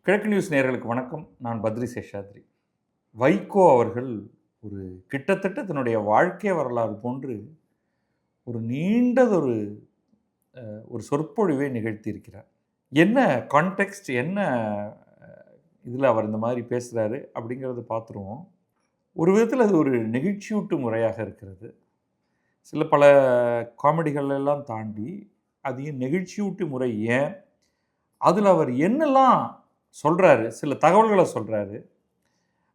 கிழக்கு நியூஸ் நேயர்களுக்கு வணக்கம். நான் பத்ரி சேஷாத்ரி. வைகோ அவர்கள் ஒரு கிட்டத்தட்ட தன்னுடைய வாழ்க்கை வரலாறு போன்று ஒரு நீண்டதொரு ஒரு சொற்பொழிவை நிகழ்த்தியிருக்கிறார். என்ன கான்டெக்ஸ்ட், என்ன இதில் அவர் இந்த மாதிரி பேசுகிறாரு அப்படிங்கிறத பார்த்துருவோம். ஒரு விதத்தில் அது ஒரு நெகிழ்ச்சியூட்டும் முறையாக இருக்கிறது. சில பல காமெடிகள் எல்லாம் தாண்டி அதையும் நெகிழ்ச்சியூட்டும் முறை ஏன், அதில் அவர் என்னெல்லாம் சொல்கிறாரு, சில தகவல்களை சொல்கிறாரு.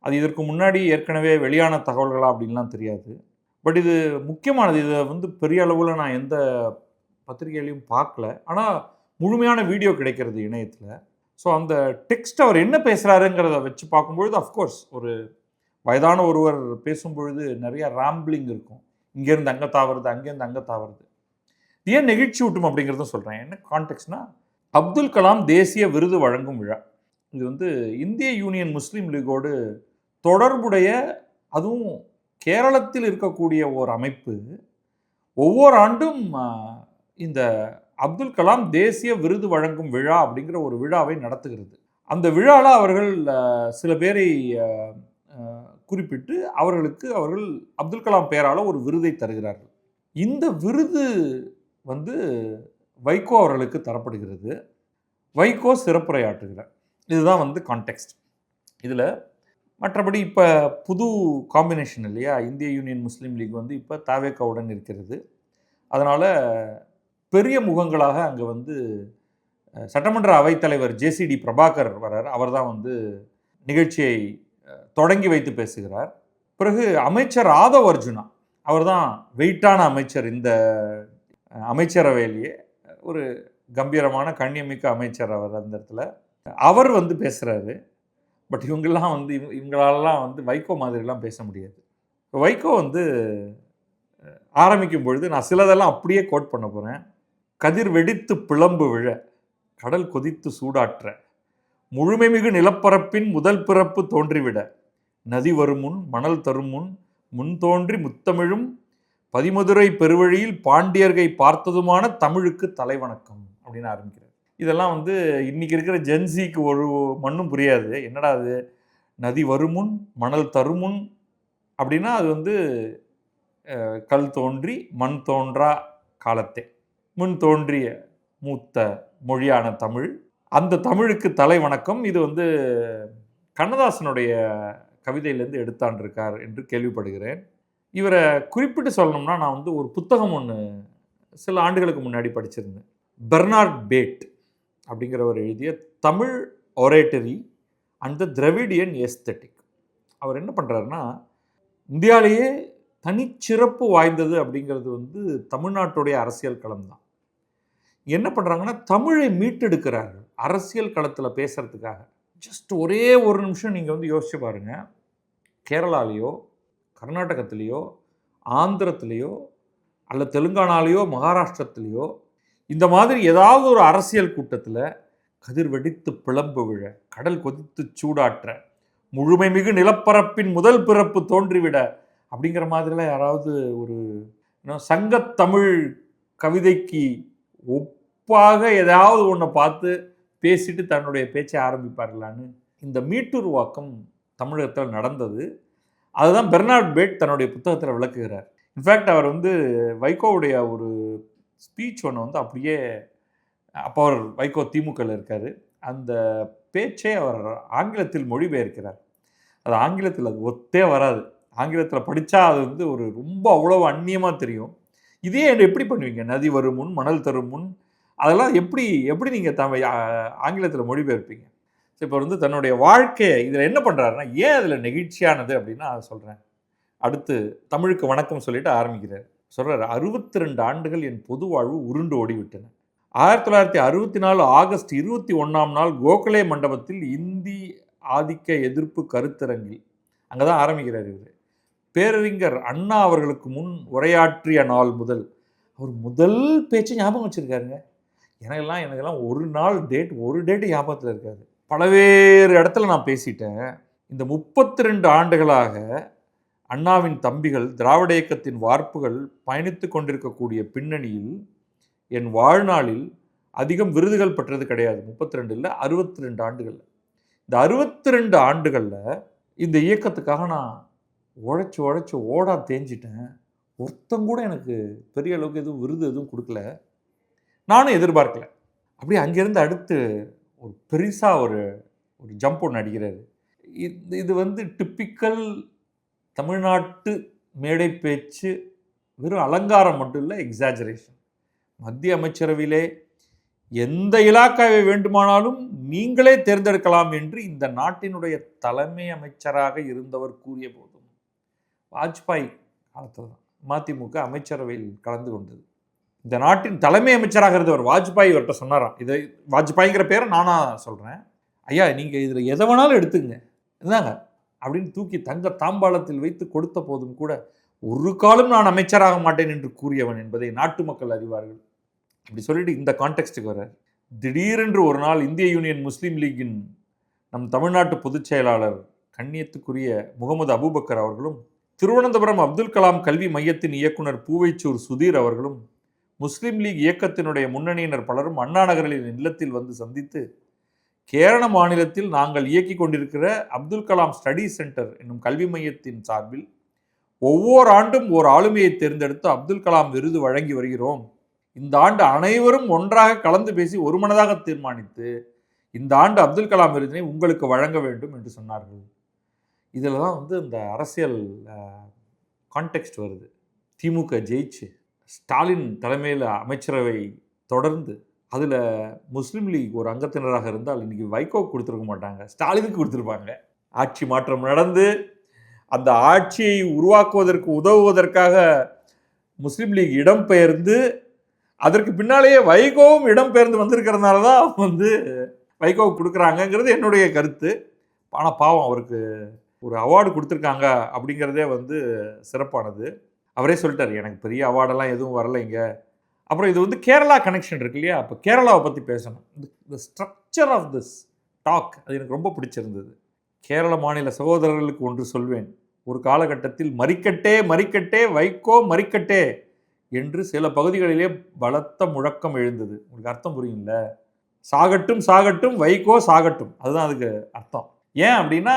அது இதற்கு முன்னாடி ஏற்கனவே வெளியான தகவல்களா அப்படின்லாம் தெரியாது. பட் இது முக்கியமானது. இதை பெரிய அளவில் நான் எந்த பத்திரிகையிலையும் பார்க்கல. ஆனால் முழுமையான வீடியோ கிடைக்கிறது இணையத்தில். ஸோ அந்த டெக்ஸ்ட் அவர் என்ன பேசுகிறாருங்கிறத வச்சு பார்க்கும்பொழுது அஃப்கோர்ஸ் ஒரு வயதான ஒருவர் பேசும்பொழுது நிறைய ராம்பிளிங் இருக்கும். இங்கேருந்து அங்கே தாவறது, அங்கேருந்து அங்கே தாவறது. ஏன் நெகிழ்ச்சி ஊட்டும் அப்படிங்கிறதும் சொல்கிறேன். என்ன கான்டெக்ட்னா, அப்துல் கலாம் தேசிய விருது வழங்கும் விழா. இது இந்திய யூனியன் முஸ்லீம் லீகோடு தொடர்புடைய, அதுவும் கேரளத்தில் இருக்கக்கூடிய ஒரு அமைப்பு ஒவ்வொரு ஆண்டும் இந்த அப்துல் கலாம் தேசிய விருது வழங்கும் விழா அப்படிங்கிற ஒரு விழாவை நடத்துகிறது. அந்த விழாவில் அவர்கள் சில பேரை குறிப்பிட்டு அவர்கள் அப்துல் கலாம் பெயரால் ஒரு விருதை தருகிறார்கள். இந்த விருது வைகோ அவர்களுக்கு தரப்படுகிறது. வைகோ சிறப்புரையாற்றுகிறார். இதுதான் கான்டெக்ஸ்ட். இதில் மற்றபடி இப்போ புது காம்பினேஷன் இல்லையா, இந்திய யூனியன் முஸ்லீம் லீக் இப்போ தாவேகாவுடன் இருக்கிறது. அதனால் பெரிய முகங்களாக அங்கே சட்டமன்ற அவைத்தலைவர் ஜேசிடி பிரபாகர் வரார். அவர் தான் நிகழ்ச்சியை தொடங்கி வைத்து பேசுகிறார். பிறகு அமைச்சர் ஆதவ் அர்ஜுனா, அவர் தான் வெயிட்டான அமைச்சர். இந்த அமைச்சரவையிலேயே ஒரு கம்பீரமான கண்ணியமிக்க அமைச்சர் அவர். அந்த இடத்துல அவர் பேசுகிறாரு. பட் இவங்களாலலாம் வைகோ மாதிரிலாம் பேச முடியாது. வைகோ ஆரம்பிக்கும் பொழுது நான் சிலதெல்லாம் அப்படியே கோட் பண்ண போகிறேன். கதிர் வெடித்து பிளம்பு விழ, கடல் கொதித்து சூடாற்ற, முழுமை மிகு நிலப்பரப்பின் முதல் பிறப்பு தோன்றிவிட, நதி வரும் முன் மணல் தரும் முன் முன் தோன்றி முத்தமிழும் பதிமதுரை பெருவழியில் பாண்டியர்கை பார்த்ததுமான தமிழுக்கு தலைவணக்கம் அப்படின்னு ஆரம்பிக்கிறார். இதெல்லாம் இன்னைக்கு இருக்கிற ஜென்சிக்கு ஒரு மண்ணும் புரியாது. என்னடா அது, நதி வருமுன் மணல் தருமுன் அப்படின்னா அது கல் தோன்றி மண் தோன்றா காலத்தே முன் தோன்றிய மூத்த மொழியான தமிழ், அந்த தமிழுக்கு தலை வணக்கம். இது கண்ணதாசனுடைய கவிதையிலேருந்து எடுத்தாண்டிருக்கார் என்று கேள்விப்படுகிறேன். இவரை குறிப்பிட்டு சொல்லணும்னா, நான் ஒரு புத்தகம் ஒன்று சில ஆண்டுகளுக்கு முன்னாடி படிச்சிருந்தேன். பெர்னார்ட் பேட் அப்படிங்கிறவர் எழுதிய Tamil oratory and the Dravidian aesthetic. அவர் என்ன பண்ணுறாருன்னா, இந்தியாவிலேயே தனிச்சிறப்பு வாய்ந்தது அப்படிங்கிறது தமிழ்நாட்டுடைய அரசியல் களம் தான். என்ன பண்ணுறாங்கன்னா, தமிழை மீட்டெடுக்கிறார்கள் அரசியல் களத்தில் பேசுகிறதுக்காக. ஜஸ்ட் ஒரே ஒரு நிமிஷம் நீங்கள் யோசிச்சு பாருங்கள். கேரளாலேயோ கர்நாடகத்திலேயோ ஆந்திரத்திலேயோ அல்ல தெலுங்கானாலேயோ மகாராஷ்டிரத்திலேயோ இந்த மாதிரி ஏதாவது ஒரு அரசியல் கூட்டத்தில் கதிர் வெடித்து பிளம்பு விழ, கடல் கொதித்து சூடாற்ற, முழுமை மிகு நிலப்பரப்பின் முதல் பிறப்பு தோன்றிவிட அப்படிங்கிற மாதிரிலாம் யாராவது ஒரு சங்கத்தமிழ் கவிதைக்கு ஒப்பாக ஏதாவது ஒன்றை பார்த்து பேசிட்டு தன்னுடைய பேச்சை ஆரம்பிப்பார்களான்னு இந்த மீட்டுருவாக்கம் தமிழகத்தில் நடந்தது. அதுதான் பெர்னார்ட் பேட் தன்னுடைய புத்தகத்தில் விளக்குகிறார். இன்ஃபேக்ட் அவர் வைகோவுடைய ஒரு ஸ்பீச் ஒன்று அப்படியே, அப்போ அவர் வைகோ திமுகவில் இருக்கார், அந்த பேச்சை அவர் ஆங்கிலத்தில் மொழிபெயர்க்கிறார். அது ஆங்கிலத்தில் அது ஒத்தே வராது. ஆங்கிலத்தில் படித்தா அது ஒரு ரொம்ப அவ்வளோ அந்நியமாக தெரியும். இதே எப்படி பண்ணுவீங்க? நதி வரும் முன் மணல் தரும் முன், அதெல்லாம் எப்படி நீங்கள் ஆங்கிலத்தில் மொழிபெயர்ப்பீங்க? இப்போ தன்னுடைய வாழ்க்கையை இதில் என்ன பண்ணுறாருன்னா, ஏன் அதில் நெகிழ்ச்சியானது அப்படின்னா அதை சொல்கிறேன். அடுத்து தமிழுக்கு வணக்கம் சொல்லிட்டு ஆரம்பிக்கிறார். சொல்கிறார், 62 ஆண்டுகள் என் பொது வாழ்வு உருண்டு ஓடிவிட்டன. 1964 ஆகஸ்ட் 21 கோகலே மண்டபத்தில் இந்தி ஆதிக்க எதிர்ப்பு கருத்தரங்கில், அங்கே தான் ஆரம்பிக்கிறார் இவர். பேரறிஞர் அண்ணா அவர்களுக்கு முன் உரையாற்றிய நாள் முதல், அவர் முதல் பேச்சு ஞாபகம் வச்சுருக்காருங்க. எனக்கெல்லாம் ஒரு டேட்டு ஞாபகத்தில் இருக்காது. பலவேறு இடத்துல நான் பேசிட்டேன். இந்த 32 ஆண்டுகளாக அண்ணாவின் தம்பிகள், திராவிட இயக்கத்தின் வார்ப்புகள் பயணித்து கொண்டிருக்கக்கூடிய பின்னணியில் என் வாழ்நாளில் அதிகம் விருதுகள் பெற்றது கிடையாது. 32 இல்லை, 62 ஆண்டுகள். இந்த 62 ஆண்டுகளில் இந்த இயக்கத்துக்காக நான் உழைச்சி ஓடா தேஞ்சிட்டேன். ஒருத்தங்கூட எனக்கு பெரிய அளவுக்கு எதுவும் விருது எதுவும் கொடுக்கல. நானும் எதிர்பார்க்கல. அப்படியே அங்கேருந்து அடுத்து ஒரு பெருசா ஒரு ஜம்ப் ஒன்று அடிக்கிறாரு. இது வந்து டிப்பிக்கல் தமிழ்நாட்டு மேடை பேச்சு, வெறும் அலங்காரம் மட்டும் இல்லை, எக்ஸாஜரேஷன். மத்திய அமைச்சரவையிலே எந்த இலாக்காவை வேண்டுமானாலும் நீங்களே தேர்ந்தெடுக்கலாம் என்று இந்த நாட்டினுடைய தலைமை அமைச்சராக இருந்தவர் கூறிய போதும், வாஜ்பாய் காலத்தில் தான் மதிமுக அமைச்சரவையில் கலந்து கொண்டது. இந்த நாட்டின் தலைமை அமைச்சராக இருந்தவர் வாஜ்பாய் இவர்கிட்ட சொன்னாராம். இதை வாஜ்பாய்ங்கிற பேரை நானா சொல்கிறேன், ஐயா நீங்கள் இதில் எதை வேணாலும் எடுத்துங்க என்னங்க அப்படின்னு தூக்கி தங்க தாம்பாளத்தில் வைத்து கொடுத்த போதும் கூட ஒரு காலம் நான் அமைச்சராக மாட்டேன் என்று கூறியவன் என்பதை நாட்டு மக்கள் அறிவார்கள். அப்படி சொல்லிட்டு இந்த கான்டெக்ஸ்டுக்கு வர திடீரென்று ஒரு நாள் இந்திய யூனியன் முஸ்லீம் லீக்கின் நம் தமிழ்நாட்டு பொதுச் செயலாளர் கண்ணியத்துக்குரிய முகமது அபூபக்கர் அவர்களும், திருவனந்தபுரம் அப்துல் கலாம் கல்வி மையத்தின் இயக்குனர் பூவைச்சூர் சுதீர் அவர்களும், முஸ்லீம் லீக் இயக்கத்தினுடைய முன்னணியினர் பலரும் அண்ணா நகரின் இல்லத்தில் வந்து சந்தித்து, கேரள மாநிலத்தில் நாங்கள் இயக்கி கொண்டிருக்கிற அப்துல் கலாம் ஸ்டடி சென்டர் என்னும் கல்வி மையத்தின் சார்பில் ஒவ்வொரு ஆண்டும் ஒரு ஆளுமையை தேர்ந்தெடுத்து அப்துல் கலாம் விருது வழங்கி வருகிறோம். இந்த ஆண்டு அனைவரும் ஒன்றாக கலந்து பேசி ஒருமனதாக தீர்மானித்து இந்த ஆண்டு அப்துல் கலாம் விருதினை உங்களுக்கு வழங்க வேண்டும் என்று சொன்னார்கள். இதில் தான் வந்து இந்த அரசியல் கான்டெக்ஸ்ட் வருது. திமுக ஜெயிச்சு ஸ்டாலின் தலைமையில் அமைச்சரவை தொடர்ந்து அதில் முஸ்லீம் லீக் ஒரு அங்கத்தினராக இருந்தால் இன்றைக்கி வைகோ கொடுத்துருக்க மாட்டாங்க, ஸ்டாலினுக்கு கொடுத்துருப்பாங்க. ஆட்சி மாற்றம் நடந்து அந்த ஆட்சியை உருவாக்குவதற்கு உதவுவதற்காக முஸ்லீம் லீக் இடம்பெயர்ந்து அதற்கு பின்னாலேயே வைகோவும் இடம்பெயர்ந்து வந்திருக்கிறதுனால தான் வந்து வைகோவுக்கு கொடுக்குறாங்கங்கிறது என்னுடைய கருத்து. ஆனால் பாவம், அவருக்கு ஒரு அவார்டு கொடுத்துருக்காங்க அப்படிங்கிறதே வந்து சிறப்பானது. அவரே சொல்லிட்டார், எனக்கு பெரிய அவார்டெல்லாம் எதுவும் வரலைங்க. அப்புறம் இது வந்து கேரளா கனெக்ஷன் இருக்கு இல்லையா, அப்போ கேரளாவை பற்றி பேசணும். இந்த ஸ்ட்ரக்சர் ஆஃப் திஸ் டாக் அது எனக்கு ரொம்ப பிடிச்சிருந்தது. கேரள மாநில சகோதரர்களுக்கு ஒன்று சொல்வேன், ஒரு காலகட்டத்தில் மரிக்கட்டே மரிக்கட்டே வைகோ மரிக்கட்டே என்று சில பகுதிகளிலே பலத்த முழக்கம் எழுந்தது. உங்களுக்கு அர்த்தம் புரியும்ல? சாகட்டும் சாகட்டும் வைகோ சாகட்டும், அதுதான் அதுக்கு அர்த்தம். ஏன் அப்படின்னா,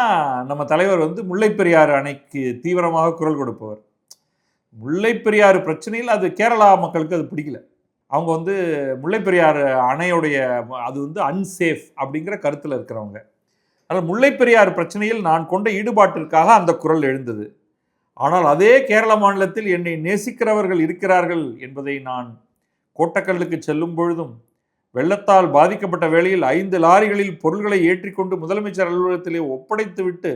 நம்ம தலைவர் வந்து முல்லைப்பெரியாறு அணைக்கு தீவிரமாக குரல் கொடுப்பவர். முல்லைப்பெரியாறு பிரச்சனையில் அது கேரளா மக்களுக்கு அது பிடிக்கல. அவங்க வந்து முல்லைப்பெரியாறு அணையுடைய அது வந்து அன்சேஃப் அப்படிங்கிற கருத்தில் இருக்கிறவங்க. அதனால் முல்லைப்பெரியாறு பிரச்சனையில் நான் கொண்ட ஈடுபாட்டிற்காக அந்த குரல் எழுந்தது. ஆனால் அதே கேரள மாநிலத்தில் என்னை நேசிக்கிறவர்கள் இருக்கிறார்கள் என்பதை நான் கோட்டக்கல்லுக்கு செல்லும் பொழுதும், வெள்ளத்தால் பாதிக்கப்பட்ட வேளையில் 5 லாரிகளில் பொருள்களை ஏற்றிக்கொண்டு முதலமைச்சர் அலுவலகத்திலே ஒப்படைத்துவிட்டு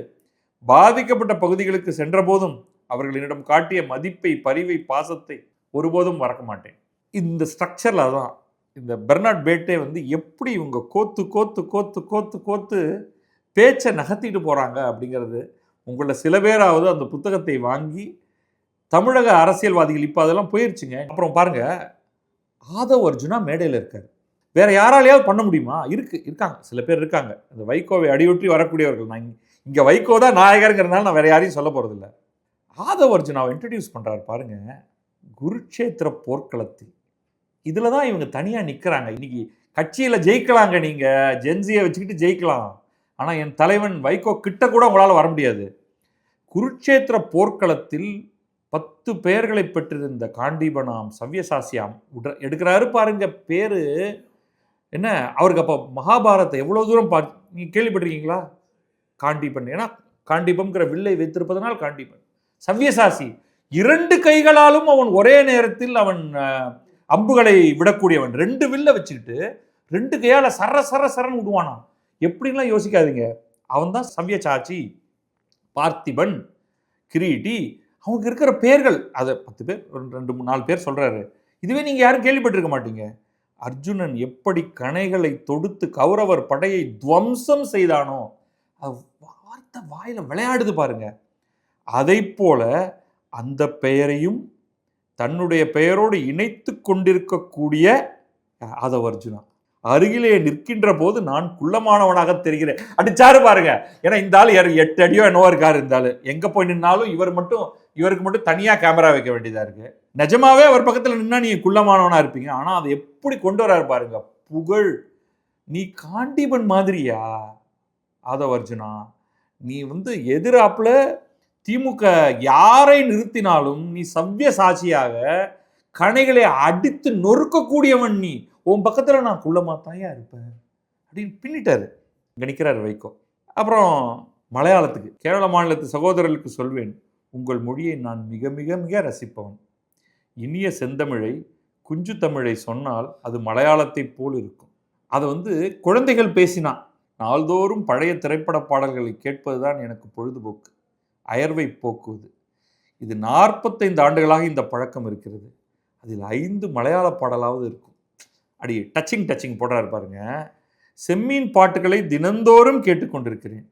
பாதிக்கப்பட்ட பகுதிகளுக்கு சென்ற போதும் அவர்கள் என்னிடம் காட்டிய மதிப்பை, பரிவை, பாசத்தை ஒருபோதும் மறக்க மாட்டேன். இந்த ஸ்ட்ரக்சரில் தான் இந்த பெர்னார்ட் பேட்டே வந்து எப்படி இவங்க கோத்து கோத்து கோத்து கோத்து கோத்து பேச்சை நகர்த்திட்டு போகிறாங்க அப்படிங்கிறது. உங்களில் சில பேராவது அந்த புத்தகத்தை வாங்கி, தமிழக அரசியல்வாதிகள் இப்போ அதெல்லாம் போயிடுச்சுங்க. அப்புறம் பாருங்கள், ஆதவ் அர்ஜுனா மேடையில் இருக்கார். வேறு யாராலையாவது பண்ண முடியுமா? இருக்காங்க, சில பேர் இருக்காங்க, அந்த வைகோவை அடியொற்றி வரக்கூடியவர்கள். நான் இங்கே வைகோ தான் நாயகருங்கிறதுனால நான் வேறு யாரையும் சொல்ல போகிறதில்ல. ஆதவ் அர்ஜுனாவை இன்ட்ரடியூஸ் பண்ணுறாரு பாருங்கள், குருட்சேத்திர போர்க்களத்தில். இதில் தான் இவங்க தனியாக நிற்கிறாங்க. இன்றைக்கி கட்சியில் ஜெயிக்கலாங்க, நீங்கள் ஜென்சியை வச்சுக்கிட்டு ஜெயிக்கலாம், ஆனால் என் தலைவன் வைகோ கிட்ட கூட உங்களால் வர முடியாது. குருட்சேத்திர போர்க்களத்தில் 10 பெயர்களை பெற்றிருந்த காண்டீபனாம் சவ்யசாசியாம் எடுக்கிறாரு பாருங்க பேர் என்ன. அவருக்கு அப்போ மகாபாரத்தை எவ்வளோ தூரம் நீங்கள் கேள்விப்பட்டிருக்கீங்களா? காண்டீபன், ஏன்னா காண்டீபம்ங்கிற வில்லை வைத்திருப்பதனால் காண்டீபன். சவ்யசாசி, 2 கைகளாலும் அவன் ஒரே நேரத்தில் அவன் அம்புகளை விடக்கூடியவன். 2 வில்லை வச்சுக்கிட்டு 2 கையால் சர சர சரன்னு விடுவானான். எப்படின்லாம் யோசிக்காதீங்க. அவன் தான் சவ்யசாச்சி, பார்த்திபன், கிரீட்டி. அவங்க இருக்கிற பேர்கள் அதை 10 பேர் 2 4 பேர் சொல்கிறாரு. இதுவே நீங்கள் யாரும் கேள்விப்பட்டிருக்க மாட்டீங்க. அர்ஜுனன் எப்படி கணைகளை தொடுத்து கௌரவர் படையை துவம்சம் செய்தானோ, வார்த்தை வாயில் விளையாடுது பாருங்க. அதை போல அந்த பெயரையும் தன்னுடைய பெயரோடு இணைத்து கொண்டிருக்கக்கூடிய ஆதவ் அர்ஜுனா அருகிலே நிற்கின்ற போது நான் குள்ளமானவனாக தெரிகிறேன். அடிச்சாரு பாருங்க. ஏன்னா இந்த ஆள் 8 அடியோ என்னவோ இருக்காரு. இந்த ஆள் எங்க போய் நின்னாலும் இவருக்கு மட்டும் தனியா கேமரா வைக்க வேண்டியதா இருக்கு. நிஜமாவே அவர் பக்கத்துல நின்னா நீங்க குள்ளமானவனா இருப்பீங்க. ஆனா அதை எப்படி கொண்டு வராரு பாருங்க. புகழ், நீ காண்டீபன் மாதிரியா, ஆதவ அர்ஜுனா, நீ வந்து எதிராப்புல திமுக யாரை நிறுத்தினாலும் நீ சவ்ய சாட்சியாக கணைகளை அடித்து நொறுக்கக்கூடியவன் நீ. உன் பக்கத்தில் நான் குள்ளமாத்தாயா இருப்பேன் அப்படின்னு பின்னிட்டாரு. கணிக்கிறார் வைகோ. அப்புறம் மலையாளத்துக்கு, கேரள மாநிலத்து சகோதரர்களுக்கு சொல்வேன், உங்கள் மொழியை நான் மிக மிக மிக ரசிப்பவன். இனிய செந்தமிழை, குஞ்சு தமிழை சொன்னால் அது மலையாளத்தை போல் இருக்கும். அதை வந்து குழந்தைகள் பேசினா, நாள்தோறும் பழைய திரைப்பட பாடல்களை கேட்பதுதான் எனக்கு பொழுதுபோக்கு, அயர்வை போக்குவது. இது 45 ஆண்டுகளாக இந்த பழக்கம் இருக்கிறது. அதில் 5 மலையாள பாடலாவது இருக்கும். அடி டச்சிங் போடுறாரு பாருங்க. செம்மீன் பாட்டுகளை தினந்தோறும் கேட்டுக்கொண்டிருக்கிறேன்.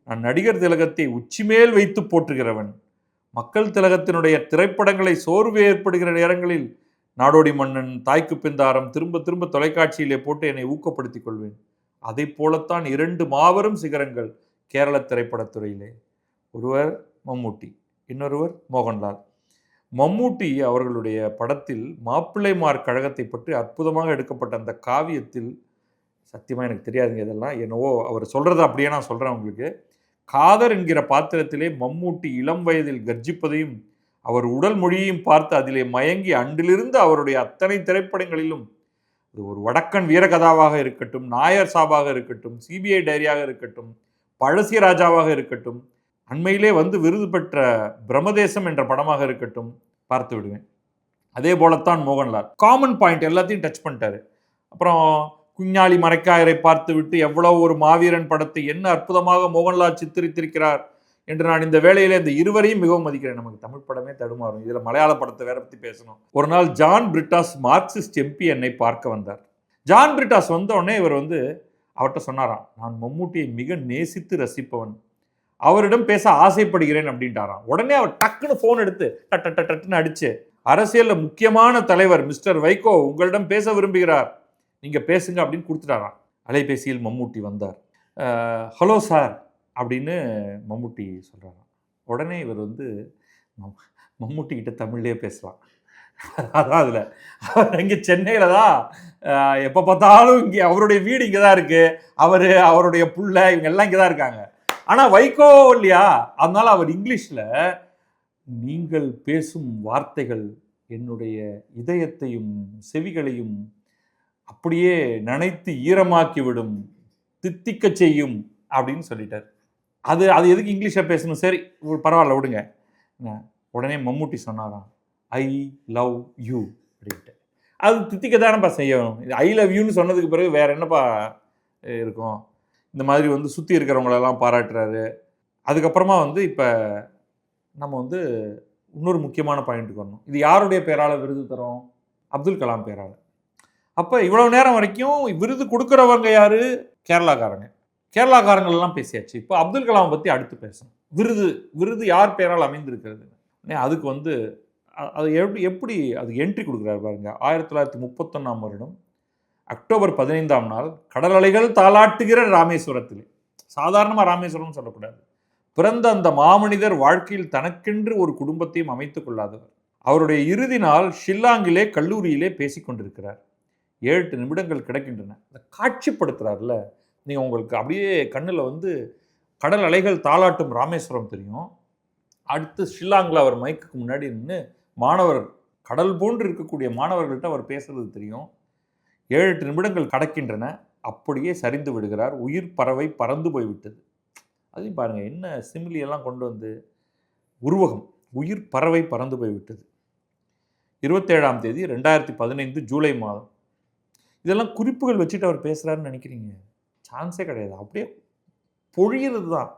நான் நடிகர் திலகத்தை உச்சிமேல் வைத்து போற்றுகிறவன். மக்கள் திலகத்தினுடைய திரைப்படங்களை சோர்வு ஏற்படுகிற நேரங்களில் நாடோடி மன்னன், தாய்க்கு பிந்தாரம் திரும்ப திரும்ப தொலைக்காட்சியிலே போட்டு என்னை ஊக்கப்படுத்திக் கொள்வேன். அதை போலத்தான் 2 மாபெரும் சிகரங்கள் கேரள திரைப்படத்துறையிலே. ஒருவர் மம்முட்டி, இன்னொருவர் மோகன்லால். மம்முட்டி அவர்களுடைய படத்தில் மாப்பிள்ளைமார் கழகத்தை பற்றி அற்புதமாக எடுக்கப்பட்ட அந்த காவியத்தில், சத்தியமாக எனக்கு தெரியாதுங்க இதெல்லாம், என்னவோ அவர் சொல்கிறத அப்படியே நான் சொல்கிறேன் உங்களுக்கு. காதர் என்கிற பாத்திரத்திலே மம்முட்டி இளம் வயதில் கர்ஜிப்பதையும் அவர் உடல் மொழியையும் பார்த்து அதிலே மயங்கி அன்றிலிருந்து அவருடைய அத்தனை திரைப்படங்களிலும், இது ஒரு வடக்கன் வீரகதாவாக இருக்கட்டும், நாயர் சாபாக இருக்கட்டும், சிபிஐ டைரியாக இருக்கட்டும், பழசி ராஜாவாக இருக்கட்டும், அண்மையிலே வந்து விருது பெற்ற பிரம்மதேசம் என்ற படமாக இருக்கட்டும், பார்த்து விடுவேன். அதே போலத்தான் மோகன்லால். காமன் பாயிண்ட் எல்லாத்தையும் டச் பண்ணிட்டாரு. அப்புறம் குஞ்ஞாலி மரைக்காயரை பார்த்து விட்டு எவ்வளவு ஒரு மாவீரன் படத்தை என்ன அற்புதமாக மோகன்லால் சித்தரித்திருக்கிறார் என்று நான் இந்த வேளையிலே இந்த இருவரையும் மிகவும் மதிக்கிறேன். நமக்கு தமிழ் படமே தடுமாறும், இதில் மலையாள படத்தை வேற பற்றி பேசணும். ஒரு நாள் ஜான் பிரிட்டாஸ் மார்க்சிஸ்ட் எம்பி என்னை பார்க்க வந்தார். ஜான் பிரிட்டாஸ் வந்த உடனே இவர் வந்து அவர்கிட்ட சொன்னாராம், நான் மம்முட்டியை மிக நேசித்து ரசிப்பவன், அவரிடம் பேச ஆசைப்படுகிறேன் அப்படின்ட்டாராம். உடனே அவர் டக்குன்னு ஃபோன் எடுத்து டட்டுன்னு அடிச்சு, அரசியலில் முக்கியமான தலைவர் மிஸ்டர் வைகோ உங்களிடம் பேச விரும்புகிறார், நீங்கள் பேசுங்க அப்படின்னு கொடுத்துட்டாராம். அலைபேசியில் மம்முட்டி வந்தார். ஹலோ சார் அப்படின்னு மம்முட்டி சொல்கிறாராம். உடனே இவர் வந்து மம்முட்டிக்கிட்ட தமிழ்லேயே பேசலாம். அதான் அதில் இங்கே சென்னையில் தான் எப்போ பார்த்தாலும் இங்கே அவருடைய வீடு இங்கே தான் இருக்குது, அவருடைய புள்ள இவங்க எல்லாம் இங்கே தான் இருக்காங்க. ஆனால் வைகோ இல்லையா, அதனால் அவர் இங்கிலீஷில், நீங்கள் பேசும் வார்த்தைகள் என்னுடைய இதயத்தையும் செவிகளையும் அப்படியே நனைத்து ஈரமாக்கிவிடும், தித்திக்க செய்யும் அப்படின்னு சொல்லிட்டார். அது எதுக்கு இங்கிலீஷில் பேசணும், சரி பரவாயில்ல விடுங்க. உடனே மம்முட்டி சொன்னாராம், ஐ லவ் யூ அப்படின்ட்டு. அது தித்திக்க தானேப்பா செய்யணும். ஐ லவ் யூன்னு சொன்னதுக்கு பிறகு வேறு என்னப்பா இருக்கும். இந்த மாதிரி வந்து சுற்றி இருக்கிறவங்களெல்லாம் பாராட்டுறாரு. அதுக்கப்புறமா வந்து இப்போ நம்ம வந்து இன்னொரு முக்கியமான பாயிண்ட்டுக்கு வரணும். இது யாருடைய பேரால் விருது தரோம்? அப்துல் கலாம் பேரால். அப்போ இவ்வளோ நேரம் வரைக்கும் விருது கொடுக்குறவங்க யார்? கேரளாக்காரங்க. கேரளாக்காரங்களெல்லாம் பேசியாச்சு. இப்போ அப்துல் கலாம் பற்றி அடுத்து பேசணும். விருது யார் பேரால் அமைந்திருக்கிறது? அதுக்கு வந்து அது எப்படி அது என்ட்ரி கொடுக்குறாரு பாருங்க. 1931ஆம் வருடம் அக்டோபர் 15ஆம் நாள் கடல் அலைகள் தாளாட்டுகிற ராமேஸ்வரத்திலே, சாதாரணமாக ராமேஸ்வரம்னு சொல்லக்கூடாது, பிறந்த அந்த மாமனிதர் வாழ்க்கையில் தனக்கென்று ஒரு குடும்பத்தையும் அமைத்துக் கொள்ளாதவர். அவருடைய இறுதி நாள் ஷில்லாங்கிலே கல்லூரியிலே பேசிக்கொண்டிருக்கிறார். 7 நிமிடங்கள் கிடைக்கின்றன. அதை காட்சிப்படுத்துகிறார்ல, நீங்கள் உங்களுக்கு அப்படியே கண்ணில் வந்து கடல் அலைகள் தாளாட்டும் ராமேஸ்வரம் தெரியும். அடுத்து ஷில்லாங்கில் அவர் மைக்குக்கு முன்னாடி நின்று மாணவர், கடல் போன்று இருக்கக்கூடிய மாணவர்கள்ட்ட அவர் பேசுறது தெரியும். 7-8 நிமிடங்கள் கடக்கின்றன. அப்படியே சரிந்து விடுகிறார். உயிர் பறவை பறந்து போய்விட்டது. அதையும் பாருங்கள், என்ன சிமிலியெல்லாம் கொண்டு வந்து, உருவகம், உயிர் பறவை பறந்து போய்விட்டது. 27ஆம் தேதி 2015 ஜூலை மாதம். இதெல்லாம் குறிப்புகள் வச்சுட்டு அவர் பேசுகிறாருன்னு நினைக்கிறீங்க? சான்ஸே கிடையாது. அப்படியே பொழியிறது தான்.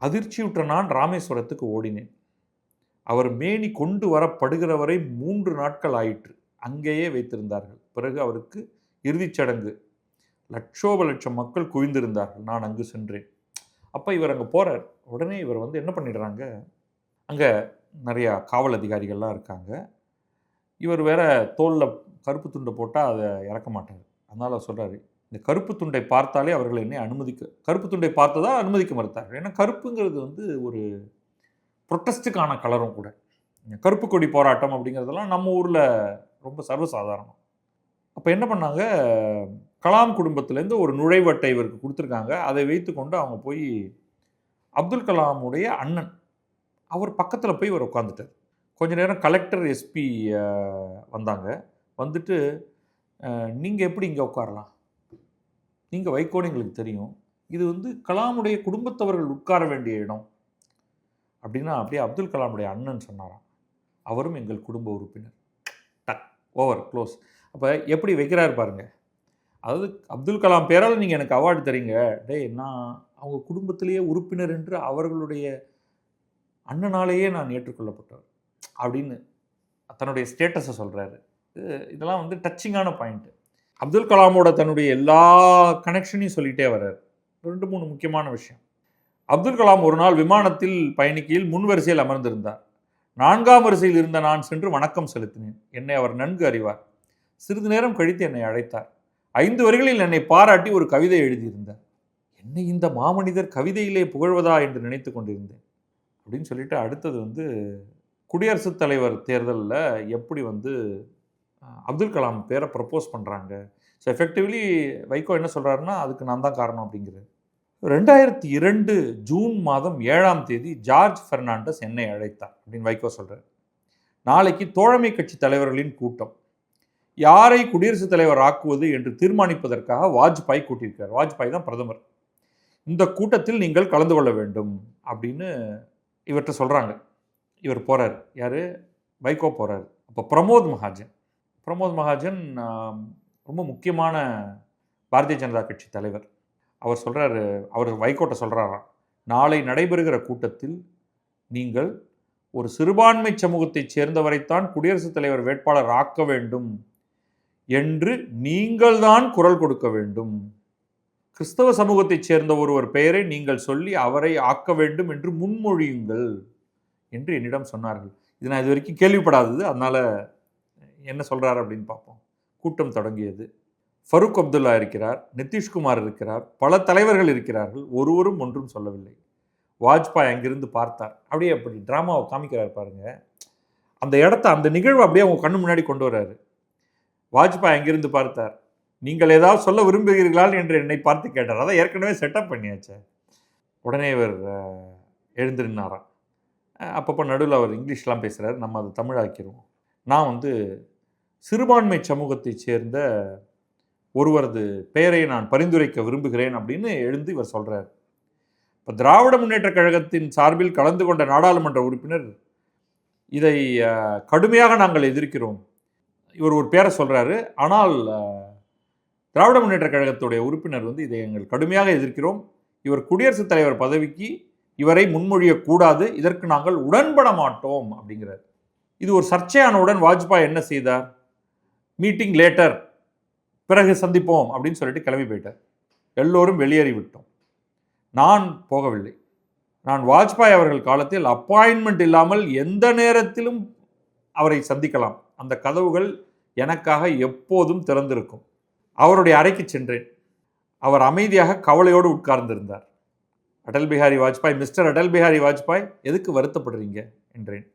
அதிர்ச்சியுற்ற நான் ராமேஸ்வரத்துக்கு ஓடினேன். அவர் மேனி கொண்டு வரப்படுகிற வரை 3 நாட்கள் ஆயிற்று. அங்கேயே வைத்திருந்தார்கள். பிறகு அவருக்கு இறுதிச் சடங்கு. லட்சோபலட்சம் மக்கள் குவிந்திருந்தார்கள். நான் அங்கு சென்றேன். அப்போ இவர் அங்கே போகிறார். உடனே இவர் வந்து என்ன பண்ணிடுறாங்க, அங்கே நிறையா காவல் அதிகாரிகள்லாம் இருக்காங்க. இவர் வேற தோளில் கருப்பு துண்டை போட்டால் அதை இறக்க மாட்டார். அதனால் சொல்கிறாரு, இந்த கருப்பு துண்டை பார்த்தாலே அவர்கள் என்னை கருப்பு துண்டை பார்த்ததாக அனுமதிக்க மறுத்தார்கள். ஏன்னா கருப்புங்கிறது வந்து ஒரு ப்ரொட்டஸ்ட்டுக்கான கலரும் கூட. கருப்பு கொடி போராட்டம் அப்படிங்கிறதெல்லாம் நம்ம ஊரில் ரொம்ப சர்வசாதாரணம். அப்போ என்ன பண்ணாங்க, கலாம் குடும்பத்திலேருந்து ஒரு நுழைவட்டை இவருக்கு கொடுத்துருக்காங்க. அதை வைத்துக்கொண்டு அவங்க போய் அப்துல் கலாமுடைய அண்ணன் அவர் பக்கத்தில் போய் இவர் உட்காந்துட்டார். கொஞ்ச நேரம் கலெக்டர், எஸ்பி வந்தாங்க. வந்துட்டு நீங்கள் எப்படி இங்கே உட்காரலாம்? நீங்கள் வைகோன்னு எங்களுக்கு தெரியும். இது வந்து கலாமுடைய குடும்பத்தவர்கள் உட்கார வேண்டிய இடம் அப்படின்னா, அப்படியே அப்துல் கலாமுடைய அண்ணன் சொன்னாராம், அவரும் எங்கள் குடும்ப உறுப்பினர். டக், ஓவர், க்ளோஸ். அப்போ எப்படி வைக்கிறாரு பாருங்க. அதாவது அப்துல் கலாம் பேரால் நீங்கள் எனக்கு அவார்டு தரீங்க, டேய் நான் அவங்க குடும்பத்திலேயே உறுப்பினர் என்று அவர்களுடைய அண்ணனாலேயே நான் ஏற்றுக்கொள்ளப்பட்டவர் அப்படின்னு தன்னுடைய ஸ்டேட்டஸை சொல்கிறாரு. இதெல்லாம் வந்து டச்சிங்கான பாயிண்ட்டு. அப்துல் கலாமோட தன்னுடைய எல்லா கனெக்ஷனையும் சொல்லிகிட்டே வர்றார். 2-3 முக்கியமான விஷயம். அப்துல் கலாம் ஒரு நாள் விமானத்தில் பயணிக்கையில் முன் வரிசையில் அமர்ந்திருந்தார். 4ஆம் வரிசையில் இருந்த நான் சென்று வணக்கம் செலுத்தினேன். என்னை அவர் நன்கு அறிவார். சிறிது நேரம் கழித்து என்னை அழைத்தார். 5 வரிகளில் என்னை பாராட்டி ஒரு கவிதை எழுதியிருந்தார். என்னை இந்த மாமனிதர் கவிதையிலே புகழ்வதா என்று நினைத்து கொண்டிருந்தேன் அப்படின்னு சொல்லிட்டு, அடுத்தது வந்து குடியரசுத் தலைவர் தேர்தலில் எப்படி வந்து அப்துல் கலாம் பேரை ப்ரப்போஸ் பண்ணுறாங்க. ஸோ எஃபெக்டிவ்லி வைகோ என்ன சொல்கிறாருன்னா, அதுக்கு நான் தான் காரணம் அப்படிங்கிறது. 2002 ஜூன் மாதம் 7ஆம் தேதி ஜார்ஜ் பெர்னாண்டஸ் என்னை அழைத்தார் அப்படின்னு வைகோ சொல்கிறார். நாளைக்கு தோழமை கட்சி தலைவர்களின் கூட்டம். யாரை குடியரசுத் தலைவர் ஆக்குவது என்று தீர்மானிப்பதற்காக வாஜ்பாய் கூட்டியிருக்கார். வாஜ்பாய் தான் பிரதமர். இந்த கூட்டத்தில் நீங்கள் கலந்து கொள்ள வேண்டும் அப்படின்னு இவர்கிட்ட சொல்கிறாங்க. இவர் போகிறார். யார்? வைகோ போகிறார். அப்போ பிரமோத் மகாஜன் ரொம்ப முக்கியமான பாரதிய ஜனதா கட்சி தலைவர். அவர் சொல்கிறாரு, அவர் வைகோட்ட சொல்கிறாராம், நாளை நடைபெறுகிற கூட்டத்தில் நீங்கள் ஒரு சிறுபான்மை சமூகத்தைச் சேர்ந்தவரைத்தான் குடியரசுத் தலைவர் வேட்பாளர் ஆக்க வேண்டும் என்று நீங்கள் தான் குரல் கொடுக்க வேண்டும். கிறிஸ்தவ சமூகத்தைச் சேர்ந்த ஒருவர் பெயரை நீங்கள் சொல்லி அவரை ஆக்க வேண்டும் என்று முன்மொழியுங்கள் என்று என்னிடம் சொன்னார்கள். இது நான் இது வரைக்கும் கேள்விப்படாதது. அதனால் என்ன சொல்கிறார் அப்படின்னு பார்ப்போம். கூட்டம் தொடங்கியது. ஃபரூக் அப்துல்லா இருக்கிறார், நிதிஷ்குமார் இருக்கிறார், பல தலைவர்கள் இருக்கிறார்கள். ஒருவரும் ஒன்றும் சொல்லவில்லை. வாஜ்பாய் அங்கிருந்து பார்த்தார். அப்படியே அப்படி ட்ராமாவை காமிக்கிறார் பாருங்க. அந்த இடத்த, அந்த நிகழ்வு அப்படியே அவங்க கண்ணு முன்னாடி கொண்டு வர்றாரு. வாஜ்பாய் அங்கிருந்து பார்த்தார். நீங்கள் ஏதாவது சொல்ல விரும்புகிறீர்களா என்று என்னை பார்த்து கேட்டார். அதான் ஏற்கனவே செட்டப் பண்ணியாச்சு. உடனே இவர் எழுந்து நின்னாராம். அப்பப்போ நடுவில் அவர் இங்கிலீஷ்லாம் பேசுகிறார். நம்ம அதை தமிழாக்கிடுவோம். நான் வந்து சிறுபான்மை சமூகத்தைச் சேர்ந்த ஒருவரது பெயரை நான் பரிந்துரைக்க விரும்புகிறேன் அப்படின்னு எழுந்து இவர் சொல்கிறார். இப்போ திராவிட முன்னேற்ற கழகத்தின் சார்பில் கலந்து கொண்ட நாடாளுமன்ற உறுப்பினர் இதை கடுமையாக நாங்கள் எதிர்க்கிறோம். இவர் ஒரு பேரை சொல்கிறாரு. ஆனால் திராவிட முன்னேற்ற கழகத்துடைய உறுப்பினர் வந்து இதை எங்கள் கடுமையாக எதிர்க்கிறோம். இவர் குடியரசுத் தலைவர் பதவிக்கு இவரை முன்மொழியக்கூடாது. இதற்கு நாங்கள் உடன்பட மாட்டோம் அப்படிங்கிறார். இது ஒரு சர்ச்சையானவுடன் வாஜ்பாய் என்ன செய்தார்? மீட்டிங் லேட்டர், பிறகு சந்திப்போம் அப்படின்னு சொல்லிட்டு கிளம்பி போயிட்டார். எல்லோரும் வெளியேறி விட்டோம். நான் போகவில்லை. நான் வாஜ்பாய் அவர்கள் காலத்தில் அப்பாயின்மெண்ட் இல்லாமல் எந்த நேரத்திலும் அவரை சந்திக்கலாம். அந்த கதவுகள் எனக்காக எப்போதும் திறந்திருக்கும். அவருடைய அறைக்கு சென்றேன். அவர் அமைதியாக கவலையோடு உட்கார்ந்திருந்தார். அடல் பிஹாரி வாஜ்பாய், மிஸ்டர் அடல் பிஹாரி வாஜ்பாய், எதுக்கு வருத்தப்படுறீங்க என்றேன்.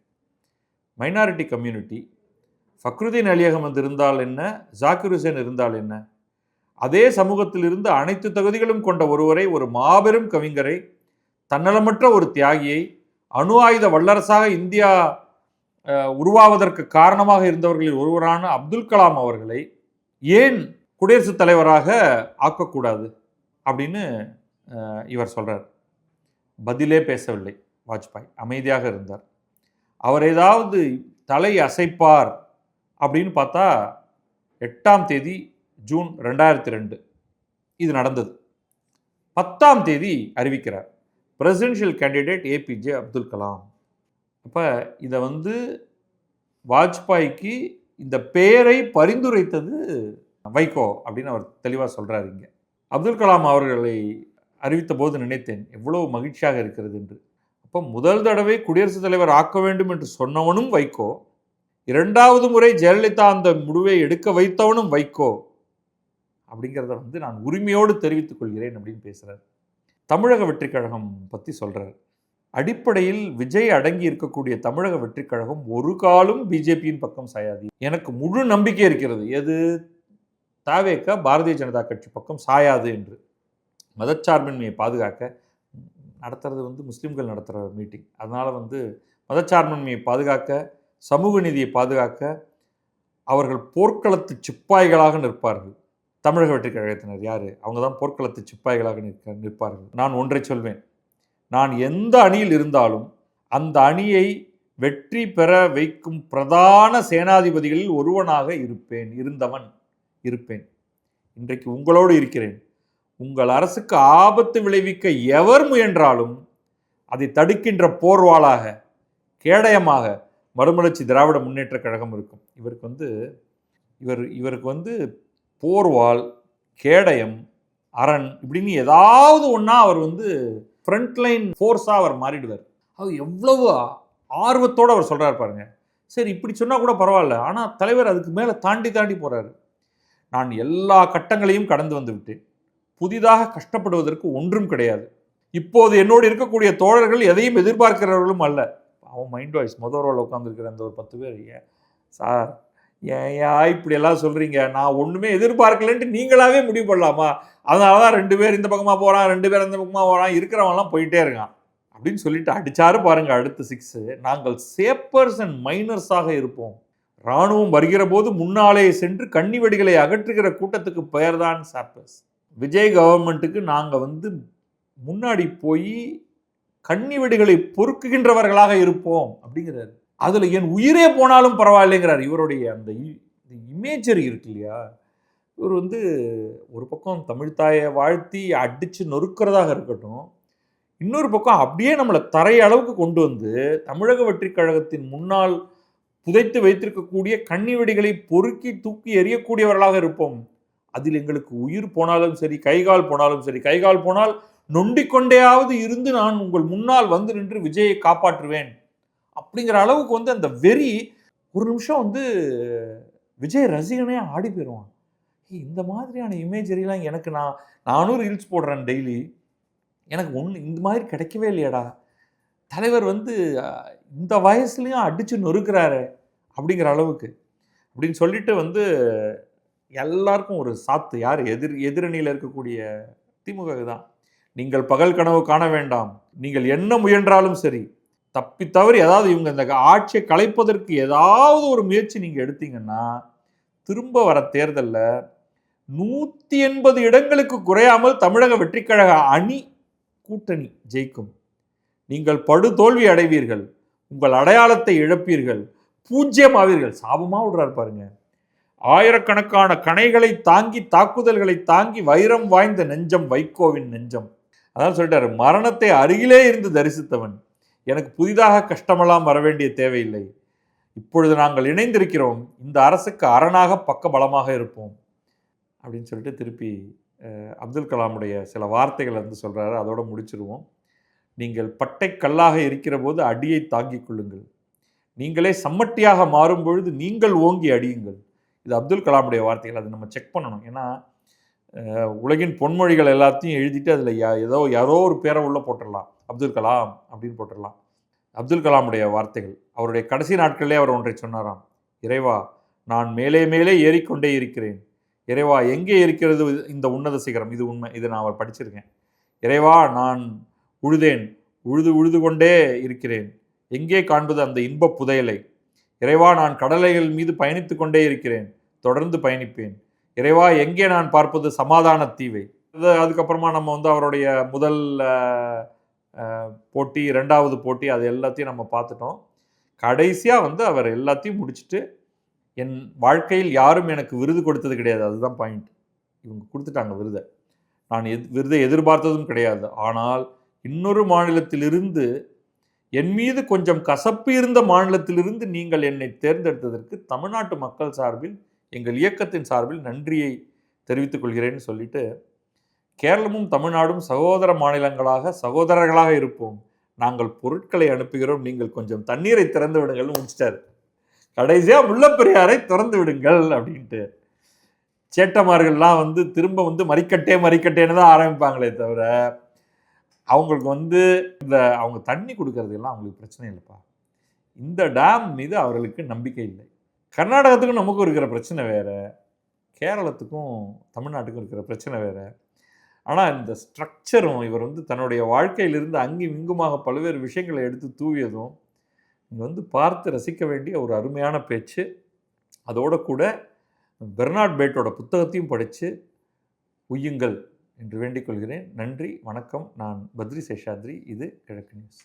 மைனாரிட்டி கம்யூனிட்டி, ஃபக்ருதீன் அலி அகமது இருந்தால் என்ன, ஜாக்கிர் ஹுசேன் இருந்தால் என்ன, அதே சமூகத்தில் இருந்து அனைத்து தகுதிகளும் கொண்ட ஒருவரை, ஒரு மாபெரும் கவிஞரை, தன்னலமற்ற ஒரு தியாகியை, அணு ஆயுத வல்லரசாக இந்தியா உருவாவதற்கு காரணமாக இருந்தவர்களில் ஒருவரான அப்துல் கலாம் அவர்களை ஏன் குடியரசுத் தலைவராக ஆக்கக்கூடாது அப்படின்னு இவர் சொல்கிறார். பதிலே பேசவில்லை வாஜ்பாய், அமைதியாக இருந்தார். அவர் ஏதாவது தலை அசைப்பார் அப்படின்னு பார்த்தா 8ஆம் தேதி ஜூன் 2002 இது நடந்தது. 10ஆம் தேதி அறிவிக்கிறார், presidential candidate APJ Abdul Kalam. அப்போ இதை வந்து வாஜ்பாய்க்கு இந்த பெயரை பரிந்துரைத்தது வைகோ அப்படின்னு அவர் தெளிவாக சொல்கிறார். இங்கே அப்துல் கலாம் அவர்களை அறிவித்த போது நினைத்தேன் எவ்வளவு மகிழ்ச்சியாக இருக்கிறது என்று. அப்போ முதல் தடவை குடியரசுத் தலைவர் ஆக்க வேண்டும் என்று சொன்னவனும் வைகோ, 2வது முறை ஜெயலலிதா அந்த முடிவை எடுக்க வைத்தவனும் வைகோ அப்படிங்கிறத வந்து நான் உரிமையோடு தெரிவித்துக் கொள்கிறேன் அப்படின்னு பேசுகிறார். தமிழக வெற்றிக் கழகம் பற்றி சொல்கிறார். அடிப்படையில் விஜய் அடங்கி இருக்கக்கூடிய தமிழக வெற்றிக் கழகம் ஒரு காலம் பிஜேபியின் பக்கம் சாயாது. எனக்கு முழு நம்பிக்கை இருக்கிறது. எது? தாவேக பாரதிய ஜனதா கட்சி பக்கம் சாயாது என்று. மதச்சார்பின்மையை பாதுகாக்க நடத்துறது முஸ்லீம்கள் நடத்துகிற மீட்டிங். அதனால் மதச்சார்பின்மையை பாதுகாக்க, சமூக நீதியை பாதுகாக்க அவர்கள் போர்க்களத்து சிப்பாய்களாக நிற்பார்கள். தமிழக வெற்றி கழகத்தினர் யார்? அவங்க தான் போர்க்களத்து சிப்பாய்களாக நிற்பார்கள். நான் ஒன்றை சொல்வேன், நான் எந்த அணியில் இருந்தாலும் அந்த அணியை வெற்றி பெற வைக்கும் பிரதான சேனாதிபதிகளில் ஒருவனாக இருப்பேன். இன்றைக்கு உங்களோடு இருக்கிறேன். உங்கள் அரசுக்கு ஆபத்து விளைவிக்க எவர் முயன்றாலும் அதை தடுக்கின்ற போர்வாளாக, கேடயமாக மறுமலர்ச்சி திராவிட முன்னேற்ற கழகம் இருக்கும். இவருக்கு போர்வால், கேடயம், அரண் இப்படின்னு ஏதாவது ஒன்றா அவர் ஃப்ரண்ட்லைன் ஃபோர்ஸாக அவர் மாறிடுவார். அது எவ்வளவு ஆர்வத்தோடு அவர் சொல்கிறார் பாருங்க. சரி, இப்படி சொன்னால் கூட பரவாயில்ல, ஆனால் தலைவர் அதுக்கு மேலே தாண்டி போகிறாரு. நான் எல்லா கட்டங்களையும் கடந்து வந்து விட்டேன். புதிதாக கஷ்டப்படுவதற்கு ஒன்றும் கிடையாது. இப்போது என்னோடு இருக்கக்கூடிய தோழர்கள் எதையும் எதிர்பார்க்கிறவர்களும் அல்ல. அவன் மைண்ட் வாய்ஸ் ரோவில் உட்காந்துருக்கிற அந்த ஒரு 10 பேர், சார் ஏன் இப்படியெல்லாம் சொல்கிறீங்க, நான் ஒன்றுமே எதிர்பார்க்கலன்ட்டு நீங்களாவே முடிவு பண்ணலாமா? அதனால தான் 2 பேர் இந்த பக்கமாக போகிறான், 2 பேர் அந்த பக்கமாக போகிறான், இருக்கிறவங்கலாம் போயிட்டே இருக்கான் அப்படின்னு சொல்லிட்டு அடிச்சாரு பாருங்க. அடுத்த 6, நாங்கள் சேப்பர்ஸ் அண்ட் மைனர்ஸாக இருப்போம். இராணுவம் வருகிற போது முன்னாலே சென்று கன்னி வெடிகளை அகற்றுகிற கூட்டத்துக்கு பெயர்தான் சாப்பர்ஸ். விஜய் கவர்மெண்ட்டுக்கு நாங்கள் முன்னாடி போய் கன்னி வெடிகளை பொறுக்குகின்றவர்களாக இருப்போம் அப்படிங்கிறாரு. அதில் என் உயிரே போனாலும் பரவாயில்லைங்கிறார். இவருடைய அந்த இமேஜரி இருக்கு இல்லையா, இவர் ஒரு பக்கம் தமிழ்தாயை வாழ்த்தி அடித்து நொறுக்கிறதாக இருக்கட்டும், இன்னொரு பக்கம் அப்படியே நம்மளை தரைய அளவுக்கு கொண்டு தமிழக வெற்றி கழகத்தின் முன்னால் புதைத்து வைத்திருக்கக்கூடிய கன்னி வெடிகளை பொறுக்கி தூக்கி எறியக்கூடியவர்களாக இருப்போம். அதில் எங்களுக்கு உயிர் போனாலும் சரி, கைகால் போனாலும் சரி, கைகால் போனால் நொண்டிக்கொண்டேயாவது இருந்து நான் உங்கள் முன்னால் நின்று விஜயை காப்பாற்றுவேன் அப்படிங்கிற அளவுக்கு அந்த வெறி. ஒரு நிமிஷம் விஜய் ரசிகனே ஆடி போயிடுவான். இந்த மாதிரியான இமேஜரிலாம் எனக்கு நானும் ரீல்ஸ் போடுறேன் டெய்லி, எனக்கு இந்த மாதிரி கிடைக்கவே இல்லையாடா. தலைவர் இந்த வயசுலையும் அடித்து நொறுக்கிறாரு அப்படிங்கிற அளவுக்கு அப்படின்னு சொல்லிட்டு எல்லாருக்கும் ஒரு சாத்து. யார்? எதிரணியில் இருக்கக்கூடிய திமுக தான். நீங்கள் பகல் கனவு காண வேண்டாம், நீங்கள் என்ன முயன்றாலும் சரி, தப்பி தவறி ஏதாவது இவங்க இந்த ஆட்சியை கலைப்பதற்கு ஏதாவது ஒரு முயற்சி நீங்கள் எடுத்தீங்கன்னா திரும்ப வர தேர்தலில் 180 இடங்களுக்கு குறையாமல் தமிழக வெற்றி கழக கூட்டணி ஜெயிக்கும். நீங்கள் படுதோல்வி அடைவீர்கள், உங்கள் அடையாளத்தை இழப்பீர்கள், பூஜ்யம் ஆவீர்கள். சாபமாக விடுறாரு பாருங்க. ஆயிரக்கணக்கான கணைகளை தாங்கி, தாக்குதல்களை தாங்கி வைரம் வாய்ந்த நெஞ்சம் வைகோவின் நெஞ்சம். அதான் சொல்லிட்டாரு, மரணத்தை அருகிலே இருந்து தரிசித்தவன். எனக்கு புதிதாக கஷ்டமெல்லாம் வர வேண்டிய தேவையில்லை. இப்பொழுது நாங்கள் இணைந்திருக்கிறோம், இந்த அரசுக்கு அரணாக பக்க பலமாக இருப்போம் அப்படின்னு சொல்லிட்டு திருப்பி அப்துல் கலாமுடைய சில வார்த்தைகள் சொல்கிறாரு. அதோடு முடிச்சிருவோம். நீங்கள் பட்டை கல்லாக இருக்கிற போது அடியை தாங்கிக் கொள்ளுங்கள், நீங்களே சம்மட்டியாக மாறும் பொழுது நீங்கள் ஓங்கி அடியுங்கள். இது அப்துல் கலாமுடைய வார்த்தைகள். அதை நம்ம செக் பண்ணணும். ஏன்னா உலகின் பொன்மொழிகள் எல்லாத்தையும் எழுதிட்டு அதில் யாரோ ஒரு பேரை உள்ளே போட்டுடலாம், அப்துல் கலாம் அப்படின்னு போட்டுடலாம். அப்துல் கலாமுடைய வார்த்தைகள். அவருடைய கடைசி நாட்களிலே அவர் ஒன்றை சொன்னாராம், இறைவா நான் மேலே மேலே ஏறிக்கொண்டே இருக்கிறேன், இறைவா எங்கே இருக்கிறது இந்த உன்னத சிகரம்? இது உண்மை, இது நான் அவர் படிச்சிருக்கேன். இறைவா நான் உழுது கொண்டே இருக்கிறேன், எங்கே காண்பது அந்த இன்ப புதையலை? இறைவா நான் கடலைகள் மீது பயணித்து கொண்டே இருக்கிறேன், தொடர்ந்து பயணிப்பேன். இறைவா எங்கே நான் பார்ப்பது சமாதான தீவை? அதுக்கப்புறமா நம்ம அவருடைய முதல் போட்டி, 2வது போட்டி, அது எல்லாத்தையும் நம்ம பார்த்துட்டோம். கடைசியாக அவர் எல்லாத்தையும் முடிச்சுட்டு, என் வாழ்க்கையில் யாரும் எனக்கு விருது கொடுத்தது கிடையாது, அதுதான் பாயிண்ட். இவங்க கொடுத்துட்டாங்க விருதை. நான் விருதை எதிர்பார்த்ததும் கிடையாது. ஆனால் இன்னொரு மாநிலத்திலிருந்து, என் மீது கொஞ்சம் கசப்பு இருந்த மாநிலத்திலிருந்து நீங்கள் என்னை தேர்ந்தெடுத்ததற்கு தமிழ்நாட்டு மக்கள் சார்பில், எங்கள் இயக்கத்தின் சார்பில் நன்றியை தெரிவித்துக் கொள்கிறேன்னு சொல்லிட்டு, கேரளமும் தமிழ்நாடும் சகோதர மாநிலங்களாக, சகோதரர்களாக இருப்போம், நாங்கள் பொருட்களை அனுப்புகிறோம், நீங்கள் கொஞ்சம் தண்ணீரை திறந்து விடுங்கள்னு முடிச்சிட்டாரு. கடைசியாக முல்லப்பெரியாரை திறந்து விடுங்கள் அப்படின்ட்டு. சேட்டமார்கள்லாம் திரும்ப மறிக்கட்டேன்னு தான் ஆரம்பிப்பாங்களே தவிர, அவங்களுக்கு இந்த அவங்க தண்ணி கொடுக்கறதுலாம் அவங்களுக்கு பிரச்சனை இல்லைப்பா. இந்த டேம் மீது அவர்களுக்கு நம்பிக்கை இல்லை. கர்நாடகத்துக்கும் நமக்கும் இருக்கிற பிரச்சனை வேறு, கேரளத்துக்கும் தமிழ்நாட்டுக்கும் இருக்கிற பிரச்சனை வேறு. ஆனால் இந்த ஸ்ட்ரக்சரும் இவர் வந்து தன்னுடைய வாழ்க்கையிலிருந்து அங்கும் இங்குமாக பல்வேறு விஷயங்களை எடுத்து தூவியதும் இங்கே வந்து பார்த்து ரசிக்க வேண்டிய ஒரு அருமையான பேச்சு. அதோடு கூட பெர்னார்ட் பேட்டோட புத்தகத்தையும் படித்து உய்யுங்கள் என்று வேண்டிக் கொள்கிறேன். நன்றி, வணக்கம். நான் பத்ரி சேஷாத்ரி. இது கிழக்கு நியூஸ்.